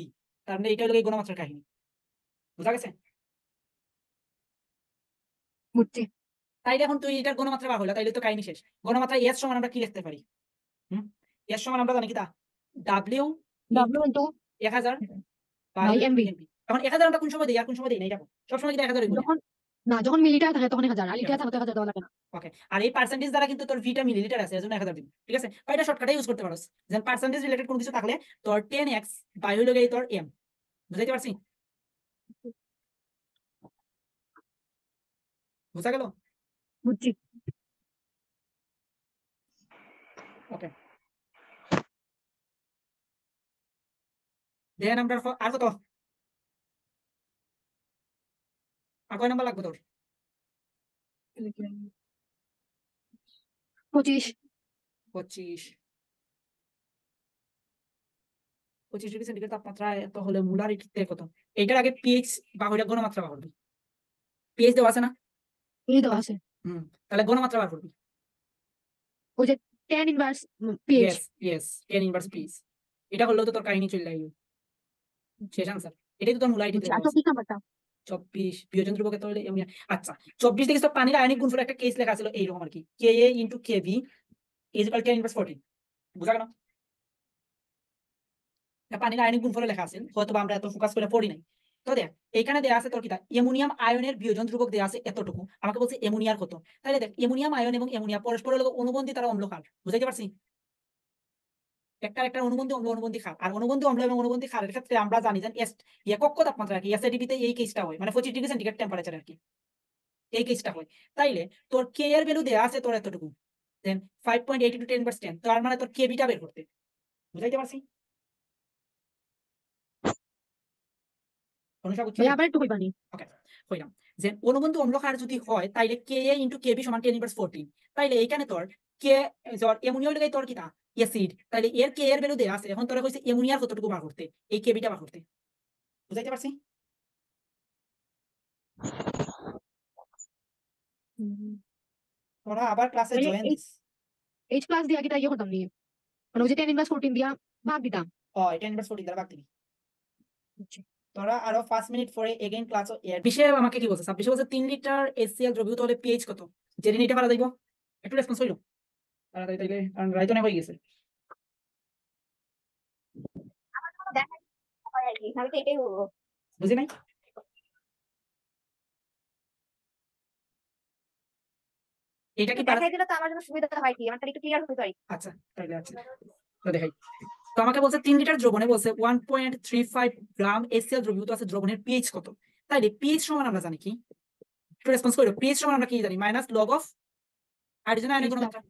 তার মানে এটা হলো এই ঘনমাত্রার কাহিনী। বুঝা গেছে? বুঝছি। তাইলে এখন তুই এটার ঘনমাত্রা বার হইলা, তাইলে তো কাহিনী শেষ। ঘনমাত্রা S সমান আমরা কি লিখতে পারি? S সমান আমরা জানি কি তা W W into 1000 by MV। এখন 1000 আমরা কোন সময় দেই আর কোন সময় দেই না এটা সব সময় কি 1000 হইব না? যখন যখন মিলিটার থাকে তখন 1000, আর লিটার থাকে তো 1000 দেওয়া লাগে না। ওকে, আর এই পার্সেন্টেজ দ্বারা কিন্তু তোর ভিটা মিলিলিটার আছে, এজন্য 1000 দিবি, ঠিক আছে? বা এটা শর্টকাটে ইউজ করতে পারোস, যেন পার্সেন্টেজ রিলেটেড কোনো কিছু থাকলে তোর 10x বাই হইলো গিয়ে তোর m। বুঝাইতে পারছি? বুঝা গেল? বুঝছি। ওকে, দেন আমরা আর কত, আর কয় নাম্বার লাগবে তোর? 25। 25 ডিগ্রি সেন্টিগ্রেড তাপমাত্রা এত হলে মোলারিটিতে কত? এইটার আগে পিএইচ বা হইলা ঘনমাত্রা বার করবি। পিএইচ দেওয়া আছে না? এই দেওয়া আছে। তাহলে ঘনমাত্রা বার করবি। ওই যে tan inverse pH। Yes, 10 inverse pH. এটা হলেও তো তোর কাহিনী চলে যাইব, শেষ আনসার। এটাই তো তোর মোলারিটিতে বুঝছি। আর দেওয়া আছে। 24 নাম্বারটা 24 বিয়োজন ধ্রুবকের তলে এমনি। আচ্ছা 24 থেকে সব পানির আয়নিক গুণফল একটা কেস লেখা ছিল এইরকম আর কি, Ka * Kb = 10^14। বুঝা গেল? এটা পানির আয়নিক গুণফলে লেখা আছে, হয়তো আমরা এত ফোকাস করে পড়ি নাই। তো দেখ এইখানে দেয়া আছে তোর কিটা অ্যামোনিয়াম আয়নের বিয়োজন ধ্রুবক দেয়া আছে এতটুকু, আমাকে বলছে অ্যামোনিয়ার কত। তাহলে দেখ অ্যামোনিয়াম আয়ন এবং অ্যামোনিয়া পরস্পরের লগে অনুবন্ধী, তারা অম্ল ক্ষার। বুঝাইতে পারছি? একটা অনুবন্ধী অম্ল অনুবন্ধী ক্ষার, আর অনুবন্ধী অম্ল এবং অনুবন্ধী ক্ষারের ক্ষেত্রে আমরা জানি যে একক তাপমাত্রা আর কি অ্যাসিডিটিতে এই কেসটা হয়, মানে 25 ডিগ্রি সেন্টিগ্রেড টেম্পারেচার আর কি এই কেসটা হয়। তাইলে তোর কে এর ভ্যালু দেয়া আছে তোর এতটুকু, দেন 5.80 * 10^10, তার মানে তোর কেবিটা বের করতে। বুঝাইতে পারছি? অনুষা বুঝছো? ভাই আবার একটু কইবানি। ওকে, কইলাম যে অনুবন্ধী অম্ল ক্ষার যদি হয় তাইলে Ka * Kb = 10^14। তাইলে এইখানে তোর কে জর অ্যামোনিয়া লাগাই তোর কিটা অ্যাসিড, তাইলে এর কে এর ভ্যালু দেয়া আছে, এখন তোরা কইছে অ্যামোনিয়ার কতটুকু বার করতে, এই কেবিটা বার করতে। বুঝাইতে পারছি? তোরা আবার ক্লাসে জয়েন দিস। H প্লাস দিয়া কি ইয়ে করতাম নি, মানে ওই যে tan ইনভার্স 14 দিয়া ভাগ দিতাম। এটা 10/14 দ্বারা ভাগ দিবি। তোরা আরো 5 মিনিট পরে এগেইন ক্লাস এর বিষয়ে আমাকে কি বলছে? 26 বলছে 3 লিটার HCl দ্রবীভূত হলে পিএইচ কত? জেনে নিতে পারা যাইব? একটু রেসপন্স হইলো তাড়াতাড়ি, তাইলে কারণ রাইতো না হয়ে গেছে। দেখাই হয় আর কি, আমি তো এটাই বলবো। বুঝি নাই? এটা কি দেখাই দিলে তো আমার জন্য সুবিধা হয় কি, আমার তাহলে একটু ক্লিয়ার হতে পারি। আচ্ছা তাইলে আচ্ছা তো দেখাই। তো আমাকে বলছে 3 লিটার দ্রবণে বলছে 1.35 গ্রাম HCl দ্রবীভূত আছে, দ্রবণের পিএইচ কত? তাইলে পিএইচ সমান আমরা জানি কি, একটু রেসপন্স করো। পিএইচ সমান আমরা কি জানি? Minus log of hydrogen ionic ঘনমাত্রা।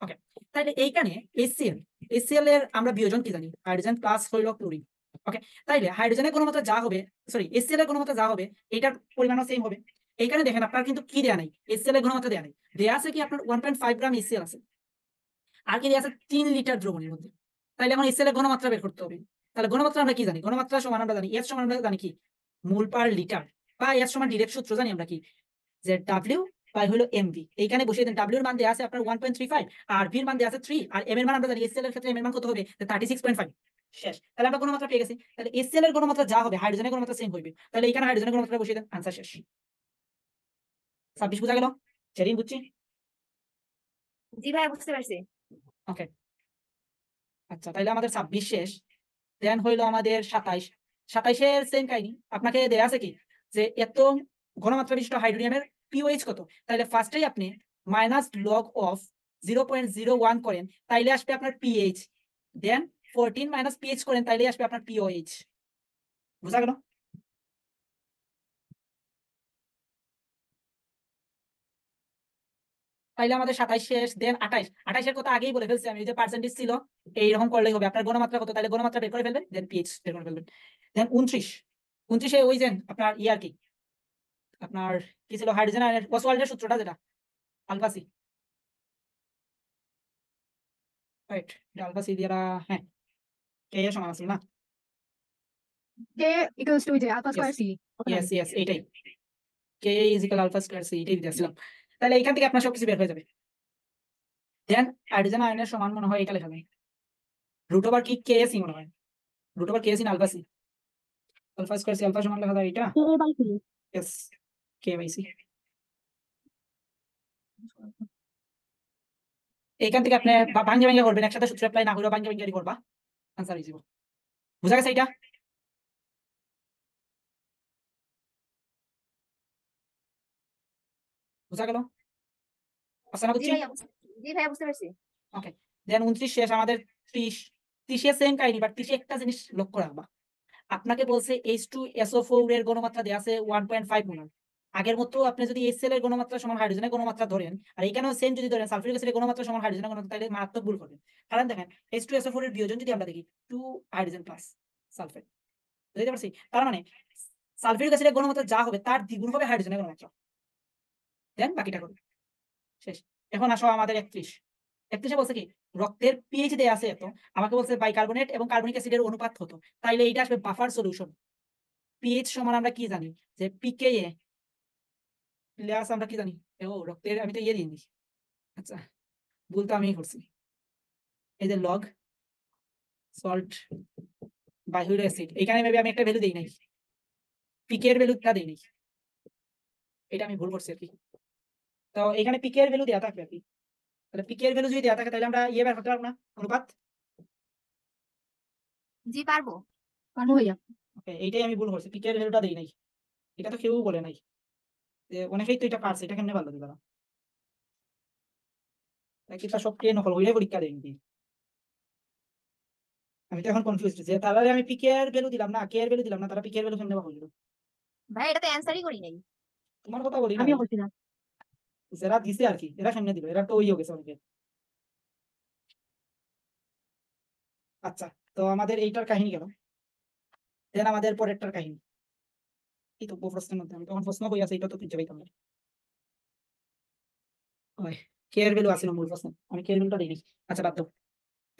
ওকে, তাহলে এইখানে HCl এর আমরা বিয়োজন কি জানি? হাইড্রোজেন প্লাস হইল ক্লোরিন। ওকে, তাইলে হাইড্রোজেনের ঘনমাত্রা যা হবে, সরি HCl এর ঘনমাত্রা যা হবে এটার পরিমাণও সেম হবে। এইখানে দেখেন আপনার কিন্তু কি দেয়া নাই, HCl এর ঘনমাত্রা দেয়া নাই, দেয়া আছে কি আপনার 1.5 গ্রাম HCl আছে, আর কি দেয়া আছে 3 লিটার দ্রবণের মধ্যে। তাইলে এখন HCl এর ঘনমাত্রা বের করতে হবে। তাহলে ঘনমাত্রা আমরা কি জানি? ঘনমাত্রা সমান আমরা জানি S সমান আমরা জানি কি মোল পার লিটার, বা S সমান ডাইরেক্ট সূত্র জানি আমরা কি, যে W বাই হলো MV। এইখানে বসিয়ে দেন, W এর মান দেয়া আছে আপনার 1.35, আর V এর মান দেয়া আছে 3, আর M এর মান আমরা জানি HCl এর ক্ষেত্রে M এর মান কত হবে? 36.5। শেষ। তাহলে আমরা ঘনমাত্রা পেয়ে গেছি। তাহলে HCl এর ঘনমাত্রা যা হবে হাইড্রোজেনের ঘনমাত্রা সেম হবে। তাহলে এখানে হাইড্রোজেনের ঘনমাত্রা বসিয়ে দেন, आंसर শেষ। 26 বুঝা গেল? সেরিন বুঝছি? জি ভাই বুঝতে পারছি। ওকে, আচ্ছা তাহলে আমাদের 26 শেষ। দেন হইলো আমাদের 27। 27 এর সেম কাহিনী, আপনাকে দেয়া আছে কি যে এত ঘনমাত্রা বিশিষ্ট হাইড্রোনিয়ামের পিওএইচ কত। তাহলে ফার্স্টেই আপনি মাইনাস লগ অফ 0.01 করেন, তাইলে আসবে আপনার পিএইচ। দেন 14 মাইনাস পিএইচ করেন, তাইলে আসবে আপনার পিওএইচ। বুঝা গেল? তাইলে আমাদের 27 শেষ। দেন 28। 28 এর কথা আগেই বলে ফেলছি আমি, এই যে পার্সেন্টেজ ছিল এইরকম করলেই হবে। আপনার ঘনমাত্রা কত, তাহলে ঘনমাত্রা বের করে ফেলবেন, দেন পিএইচ বের করে ফেলবেন। দেন 29। 29 এ ওই যে আপনার ইয়ার কি, আপনার কি ছিল হাইড্রোজেন আয়নের অসওয়াল্ডের সূত্রটা, যেটা alpha C. Right alpha C দ্বারা হ্যাঁ কে এর সমান আছে না কে ইকুয়ালস টু যে আলফা স্কয়ার সি ইয়েস এইটাই K is equal alpha square C এটাই দিয়েছিলাম তাহলে এখান থেকে আপনার সবকিছু বের হয়ে যাবে দেন হাইড্রোজেন আয়নের সমান মনে হয় এটা লেখা যায় রুট ওভার কি কে সি মনে হয় root over K C alpha C alpha square C alpha সমান লেখা যায় এটা K by C yes K by C এইখান থেকে আপনি ভাঙ্গে ভাঙ্গে করবেন একসাথে সূত্র অ্যাপ্লাই না করে ভাঙ্গে ভাঙ্গে করবা আনসার হয়ে যাব বুঝা গেছে এটা বুঝা গেল আচ্ছা না জি বুঝছি ভাইয়া জি ভাইয়া বুঝতে পারছি ওকে দেন 29 শেষ আমাদের 30 30 সেম কাহিনী বাট 30 একটা জিনিস লক্ষ্য রাখবা আপনাকে বলছে H2SO4 এর ঘনমাত্রা দেয়া আছে 1.5 মোলার আগের মতো আপনি যদি HCl এর ঘনমাত্রা সমান হাইড্রোজেনের ঘনমাত্রা ধরেন আর এখানেও সেম যদি ধরেন সালফিউরিক অ্যাসিডের ঘনমাত্রা সমান হাইড্রোজেনের ঘনমাত্রা তাহলে মারাত্মক ভুল করবেন কারণ দেখেন H2SO4 এর বিয়োজন যদি আমরা দেখি 2 হাইড্রোজেন প্লাস সালফেট বুঝতে পারছি তার মানে সালফিউরিক অ্যাসিডের ঘনমাত্রা যা হবে তার দ্বিগুণ হবে হাইড্রোজেনের ঘনমাত্রা দেন বাকিটা করুন শেষ এখন আসো আমাদের 31 বলছে কি রক্তের পিএইচ দেয়া আছে এত আমাকে বলছে বাইকার্বনেট এবং কার্বনিক অ্যাসিডের অনুপাত কত তাইলে এইটা আসবে বাফার সলিউশন পিএইচ সমান আমরা কি জানি যে পিকেএ লেয়ার্স আমরা কি জানি ও রক্তের আমি তো ইয়ে দিইনি আচ্ছা ভুল তো আমিই করছি এই যে লগ সল্ট বাহির অ্যাসিড এখানে মেবি আমি একটা ভ্যালু দেই নাই পিকে এর ভ্যালুটা দেই নাই এটা আমি ভুল করছি আর কি তো এখানে পিকে এর ভ্যালু দেয়া থাকবে আর কি তাহলে পিকে এর ভ্যালু যদি দেয়া থাকে তাহলে আমরা ইয়ে বের করতে পারবো না অনুপাত জি পারবো পারবো ভাইয়া ওকে এইটাই আমি ভুল করছি পিকে এর ভ্যালুটা দেই নাই এটা তো কেউ বলে নাই যে অনেকেই তো এটা পারছে এটা কেমনে ভালো দিবা নাকি তা সব কে নকল হইলে পরীক্ষা দেয় নাকি আমি তো এখন কনফিউজ যে তাহলে আমি পিকে এর ভ্যালু দিলাম না কে এর ভ্যালু দিলাম না তারা পিকে এর ভ্যালু কেমনে পাবো ভাই এটা তো অ্যানসারই করি নাই তোমার কথা বলি না আমিও বলছি না যারা দিছে আর কি এরা কেমনে দিল এরা তো ওই গেছে অনেকে আচ্ছা তো আমাদের এইটার কাহিনী গেল দেন আমাদের পরেরটার কাহিনী এই তো প্রশ্নের মধ্যে আমি তখন প্রশ্ন কই আছে এটা তো খুঁজে পাইতাম না ওই কে এর ভ্যালু আছে না মূল প্রশ্ন আমি কে এর ভ্যালুটা দিই আচ্ছা বাদ দাও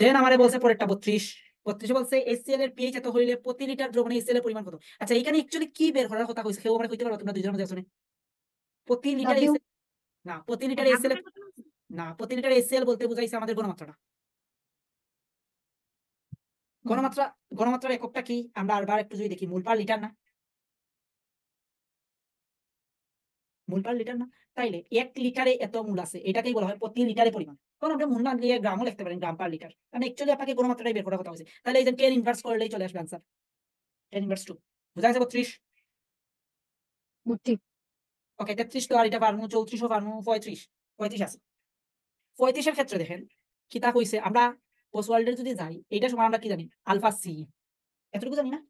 দেন আমারে বলছে পরেরটা 32 বলছে HCl এর pH এত হইলে প্রতি লিটার দ্রবণে HCl এর পরিমাণ কত আচ্ছা এখানে অ্যাকচুয়ালি কি বের করার কথা কইছে কেউ আমরা কইতে পারবো তোমরা দুইজনের মধ্যে শুনে প্রতি লিটার W না প্রতি লিটার HCl না প্রতি লিটার HCl বলতে বুঝাইছে আমাদের ঘনমাত্রাটা ঘনমাত্রা ঘনমাত্রার এককটা কি আমরা আরবার একটু যদি দেখি মোল পার লিটার না মোল পার লিটার না তাইলে 1 লিটারে এত মোল আছে এটাকেই বলা হয় প্রতি লিটারে পরিমাণ তখন আমরা মোল না দিয়ে গ্রামও লিখতে পারেন গ্রাম পার লিটার কারণ অ্যাকচুয়ালি আপনাকে ঘনমাত্রাটাই বের করার কথা হয়েছে তাহলে এই যে 10 ইনভার্স করলেই চলে আসবে आंसर 10 ইনভার্স 2 বুঝা গেছে 32 বুঝছি ওকে 33 তো আর এটা পারমু 34 ও পারমু 35 আছে 35 এর ক্ষেত্রে দেখেন কি তা কইছে আমরা ওসওয়াল্ডের যদি যাই এইটা সময় আমরা কি জানি আলফা সি এতটুকু জানি না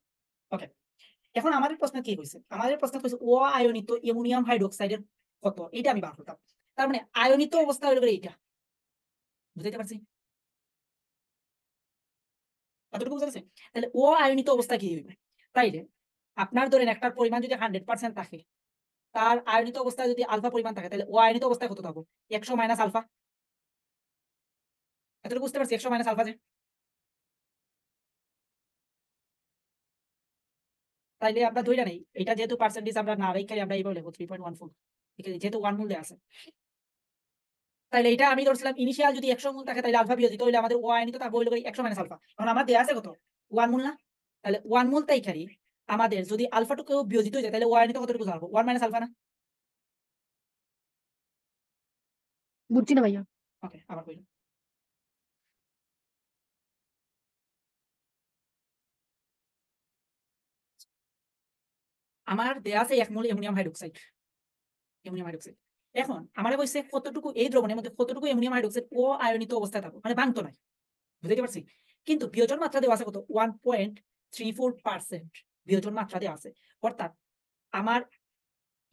ওকে এখন আমাদের প্রশ্ন কি হইছে আমাদের প্রশ্ন কইছে ও আয়নিত অ্যামোনিয়াম হাইড্রোক্সাইডের কত এটা আমি বার করতাম তার মানে আয়নিত অবস্থা হলো এইটা বুঝাইতে পারছি এতটুকু বুঝা গেছে তাহলে ও আয়নিত অবস্থা কি হইবে তাইলে আপনার ধরেন একটার পরিমাণ যদি 100% থাকে তার আয়নিত অবস্থায় যদি আলফা পরিমাণ থাকে তাহলে ও আয়নিত অবস্থায় কত থাকবো 100 মাইনাস আলফা এতটুকু বুঝতে পারছি 100 মাইনাস আলফা যে তাইলে আমরা ধইরা নেই এটা যেহেতু পার্সেন্টেজ আমরা না রাখাই আমরা এইভাবে লিখব 3.14 যেহেতু 1 মূল দেয়া আছে তাইলে এটা আমি ধরছিলাম ইনিশিয়াল যদি 100 মূল থাকে তাহলে আলফা বিয়োজিত হইলে আমাদের ও আয়নিত থাকবে হইলো 100 মাইনাস আলফা এখন আমার দেয়া আছে কত 1 মূল না তাহলে 1 মূল তাই খালি আমাদের যদি আলফা টুকু বিয়োজিত হয়ে যায় তাহলে ও আয়নিত কতটুকু থাকবে 1 মাইনাস আলফা না বুঝছি না ভাইয়া ওকে আবার কইলাম আমার দেয়া আছে 1 মোল অ্যামোনিয়াম হাইড্রোক্সাইড এখন আমারে কইছে কতটুকু এই দ্রবণের মধ্যে কতটুকু অ্যামোনিয়াম হাইড্রোক্সাইড ও আয়নিত অবস্থায় থাকবে মানে ভাঙতো নাই বুঝতে পারছি কিন্তু বিয়োজন মাত্রা দেওয়া আছে কত 1.34% বিয়োজন মাত্রা দেওয়া আছে অর্থাৎ আমার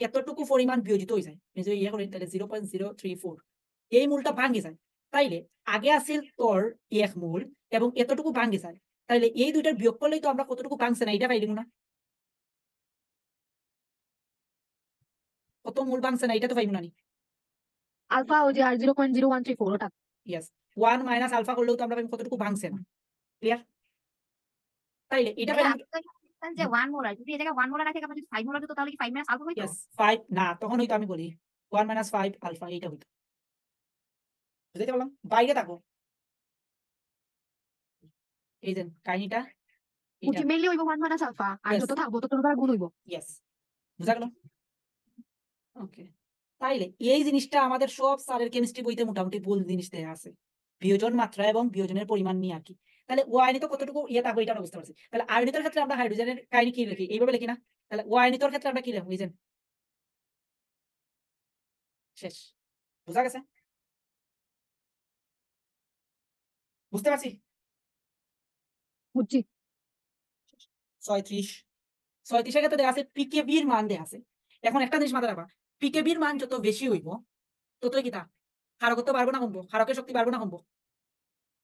এতটুকু পরিমাণ বিয়োজিত হয়ে যায় এই যে ইয়ে করি তাহলে 0.034 এই মূলটা ভাঙে যায় তাইলে আগে আছিল তোর 1 মূল এবং এতটুকু ভাঙে যায় তাইলে এই দুইটার বিয়োগ করলেই তো আমরা কতটুকু ভাঙছে না এটা পাইলিম না কত মূল ভাঙছে না এটা তো পাইব না নি আলফা ওই যে আর 0.0134 ওটা ইয়েস 1 মাইনাস আলফা করলেও তো আমরা পাবো কতটুকু ভাঙছে না ক্লিয়ার তাইলে এটা ভাইয়া, পাইলাম আপনি তো বলছেন যে 1 মোলার, যদি এই জায়গায় 1 মোলার রাখে আমরা যদি 5 মোলার দিত তাহলে কি 5 মাইনাস আলফা হইতো? ইয়েস 5 না তখন হয়তো আমি বলি 1 মাইনাস 5 আলফা এইটা হইতো বুঝতে পারলাম বাইরে থাকো এই যে কাহিনীটা এটা বুঝছি মেইনলি হইব 1 মাইনাস আলফা আর Yes. যত থাকবো তত দ্বারা গুণ হইব। ইয়েস বুঝা গেল ওকে তাইলে এই জিনিসটা আমাদের সব স্যারের কেমিস্ট্রি বইতে মোটামুটি ভুল জিনিস দেয়া আছে বিয়োজন মাত্রা এবং বিয়োজনের পরিমাণ নিয়ে আর কি তাহলে ও আয়নিত কতটুকু ইয়ে থাকবে এটা আমরা বুঝতে পারছি তাহলে আয়নিতর ক্ষেত্রে আমরা হাইড্রোজেনের কাহিনী কি লিখি এইভাবে লিখি না তাহলে ও আয়নিতর ক্ষেত্রে আমরা কি লিখবো এই যে শেষ বুঝা গেছে বুঝতে পারছি বুঝছি 36 ক্ষেত্রে দেওয়া আছে পিকেবির মান দেওয়া আছে এখন একটা জিনিস মাথায় রাখবা পিকেবির মান যত বেশি হইব ততই কি তা হারকত্ব বাড়বো না কমবো হারকের শক্তি বাড়বো না কমবো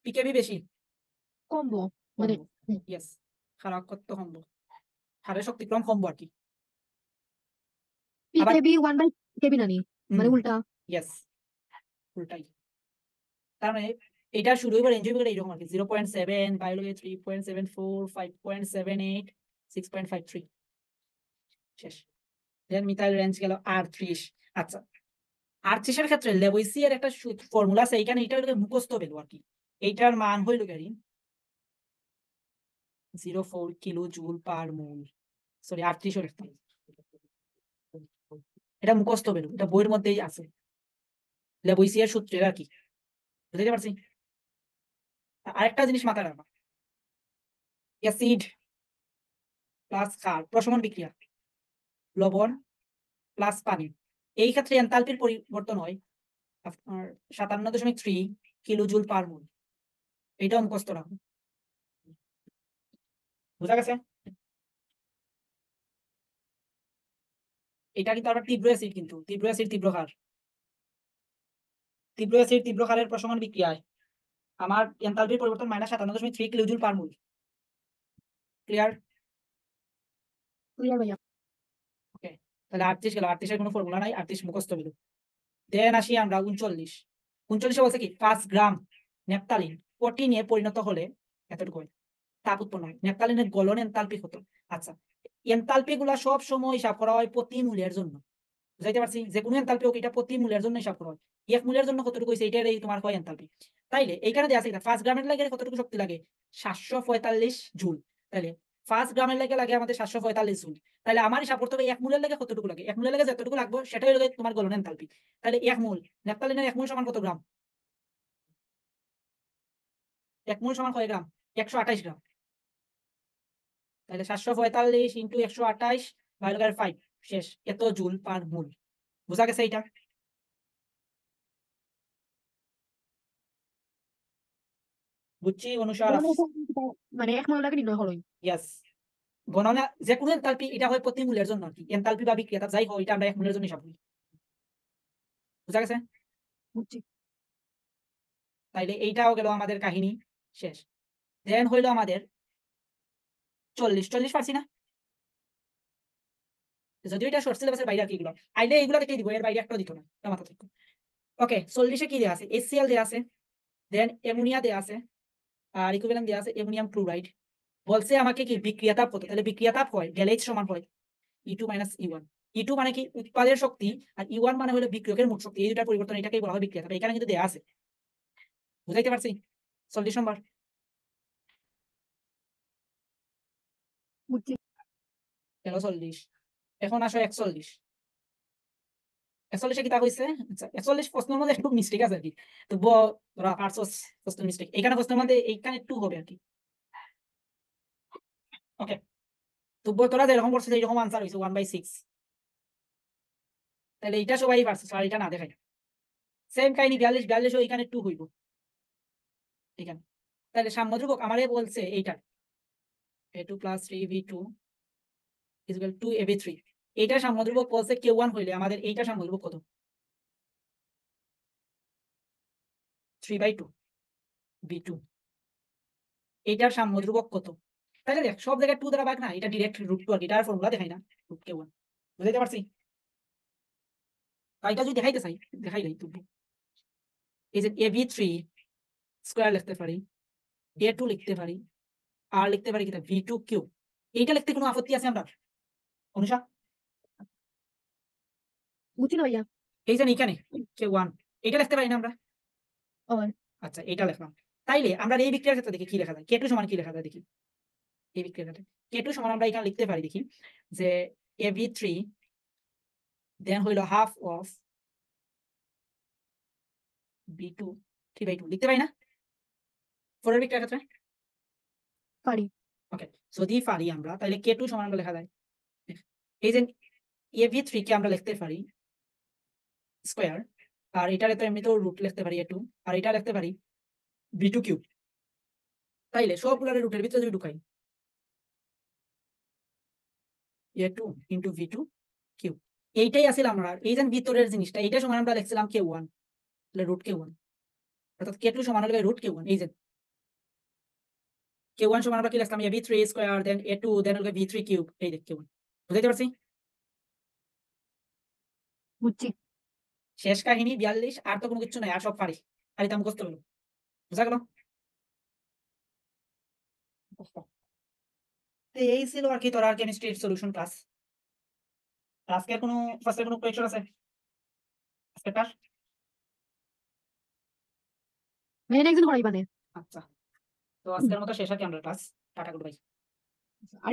পিকেবি বেশি কমবো মানে ইয়েস হারকত্ব কমবো হারের শক্তি ক্রম কমবো আর কি আবার পিকেবি 1 বাই কেবি নানি মানে উল্টা ইয়েস উল্টাই তার মানে এটা শুরু হইবার রেঞ্জ হইবে এইরকম আর কি 0.7 বায়োলজি 3.74 5.78 6.53 শেষ দেন মিথাইল রেঞ্জ গেল 38 আচ্ছা 38 এর ক্ষেত্রে লেবুইসিয়ার একটা ফর্মুলা আছে এইখানে এটা হলো মুখস্থ ভ্যালু আর কি এইটার মান হইল গাড়ি 04 কিলো জুল পার মোল সরি 38 এর ক্ষেত্রে এটা মুখস্থ ভ্যালু এটা বইয়ের মধ্যেই আছে লেবুইসিয়ার সূত্রের আর কি বুঝতে পারছি আরেকটা জিনিস মাথায় রাখবা অ্যাসিড প্লাস ক্ষার প্রশমন বিক্রিয়া লবণ প্লাস পানি এই ক্ষেত্রে এনথালপির পরিবর্তন হয় আপনার 57.3 কিলোজুল পার মোল এইটাও মুখস্থ রাখুন বুঝা গেছে এটা কিন্তু আবার তীব্র অ্যাসিড কিন্তু তীব্র অ্যাসিড তীব্র ক্ষার তীব্র অ্যাসিড তীব্র ক্ষারের প্রশমন বিক্রিয়ায় আমার এনথালপির পরিবর্তন -57.3 কিলোজুল পার মোল ক্লিয়ার ক্লিয়ার ভাইয়া ওকে তাহলে 38 গেল 38 এর কোনো ফর্মুলা নাই 38 মুখস্থ বিলু দেন আসি আমরা 39 বলছে কি 5 গ্রাম ন্যাপথালিন প্রোটিনে পরিণত হলে এতটুকু হয় তাপ উৎপন্ন হয় ন্যাপথালিনের গলন এনথালপি কত আচ্ছা এনথালপি গুলা সব সময় হিসাব করা হয় প্রতি মূলের জন্য বুঝাইতে পারছি যে কোনো এনথালপি হোক এটা প্রতি মূলের জন্য হিসাব করা হয় এক মূলের জন্য কতটুকু হইছে এটাই তোমার হয় এনথালপি তাইলে এইখানে দেয়া আছে 5 গ্রামের লাগে কতটুকু শক্তি লাগে 745 জুল তাইলে 5 গ্রামের লাগে আমাদের 745 জুল তাহলে আমার হিসাব করতে হবে এক মূলের লাগে কতটুকু লাগে এক মূলের লাগে যতটুকু লাগবে সেটাই হলো তোমার গলন এনথালপি তাহলে এক মূল ন্যাপথালিনের এক মূল সমান কত গ্রাম এক মূল সমান কয় গ্রাম 128 গ্রাম তাহলে 745 ইন্টু 128 ভাগের 5 শেষ এত জুল পার মোল বুঝা গেছে এটা বুঝছি অনুসার মানে এক মোল লাগে নির্ণয় হলোই ইয়েস গণনা যে কোনো এনথালপি এটা হয় প্রতি মূলের জন্য আর কি এনথালপি বা বিক্রিয়া যাই হয় এটা আমরা এক মূলের জন্য হিসাব করি বুঝা গেছে বুঝছি তাইলে এইটাও গেল আমাদের কাহিনী শেষ দেন হইলো আমাদের 40 পারছি না যদিও এটা শর্ট সিলেবাসের বাইরে আর কি এগুলো আইলে এগুলো কেটে দিব এর বাইরে একটা দিত না এটা মাথা থাকবে ওকে 40 কি দেয়া আছে HCl দেয়া আছে দেন অ্যামোনিয়া দেয়া আছে আর ইকুইভ্যালেন্ট দেয়া আছে অ্যামোনিয়াম ক্লোরাইড বলছে আমাকে কি বিক্রিয়া তাপ কত তাহলে বিক্রিয়া তাপ হয় ডেলএইচ সমান হয় E2 - E1 E2 মানে কি উৎপাদের শক্তি আর E1 মানে হলো বিক্রিয়কের মোট শক্তি এই দুটার পরিবর্তন এটাকেই বলা হয় বিক্রিয়া তাপ এখানে কিন্তু দেয়া আছে বুঝাইতে পারছি 40 নম্বর বুঝছি গেল 40 এখন আসো 41 41 কি তা হইছে আচ্ছা 41 প্রশ্নের মধ্যে একটু মিস্টেক আছে আর কি তো ধরা আর্টস প্রশ্ন মিস্টেক এখানে প্রশ্নের মধ্যে এইখানে একটু হবে আর কি ওকে তো তোরা যেরকম করছিস এইরকম আনসার হইছে 1/6 তাহলে এইটা সবাই পারছে আর এটা না দেখাই সেম কাহিনী 42 ও এখানে 2 হইব এখানে তাহলে সাম্যধ্রুবক আমারে বলছে এইটা A2 + 3V2 = 2AB3 এইটা সাম্যধ্রুবক বলছে K1 হইলে আমাদের এইটা সাম্যধ্রুবক কত 3/2 B2 এইটার সাম্যধ্রুবক কত তাহলে দেখ সব জায়গায় 2 দ্বারা ভাগ না এটা ডাইরেক্ট √2 আর এটার ফর্মুলা দেখাই না √K1 বুঝাইতে পারছি এটা যদি দেখাইতে চাই দেখাইলাই তুমি এই যে AB3 স্কোয়ার লিখতে পারি, a2 লিখতে পারি, আর লিখতে পারি কিনা v2 কিউব। এইটা লিখতে কোনো আপত্তি আছে আমরা? অনুষা, বুঝছি না ভাইয়া। এই যে এখানে k1 এটা লিখতে পারি না আমরা? ওর আচ্ছা, এটা লিখলাম। তাইলে আমরা এই বিক্রিয়ার ক্ষেত্রে দেখি কি লেখা যায়। k2 সমান কি লেখা যায় দেখি। এই বিক্রিয়ার ক্ষেত্রে k2 সমান আমরা এখানে লিখতে পারি দেখি যে av3 দেন হইল হাফ অফ b2 3/2 লিখতে পারি না পরের বিক্রিয়ার ক্ষেত্রে? পারি। ওকে, যদি পারি আমরা তাহলে k2 সমান আমরা লেখা যায় এই যে av3 কে আমরা লিখতে পারি স্কয়ার, আর এটারে তো এমনিতেও রুট লিখতে পারি a2, আর এটা লিখতে পারি b2 কিউব। তাইলে সবগুলোর রুটের ভিতরে যদি ঢুকাই a2 ইনটু v2 কিউব, এইটাই আছিল আমরা এই যে ভিতরের জিনিসটা, এইটা সমান আমরা লিখছিলাম k1, তাহলে রুট k1, অর্থাৎ k2 সমান হলো রুট k1। এই যে k1 সমান আমরা কি লিখলাম av3 স্কয়ার দেন a2 দেন হলো v3 কিউব। এই যে k1 বুঝাইতে পারছি? বুঝছি। শেষ কাহিনী 42, আর তো কোনো কিছু নাই, আর সব পারি, খালি তা মুখস্থ হলো। বুঝা গেল? তো এই ছিল আর কি তোর কেমিস্ট্রির সলিউশন ক্লাস। আজকের কোনো ফার্স্টের কোনো কোয়েশ্চন আছে আজকে ক্লাস? ভাইয়া নেক্সট দিন করাইবানে। আচ্ছা, তো আজকের মতো শেষ আর কি আমরা ক্লাস। Tata, good bye. আর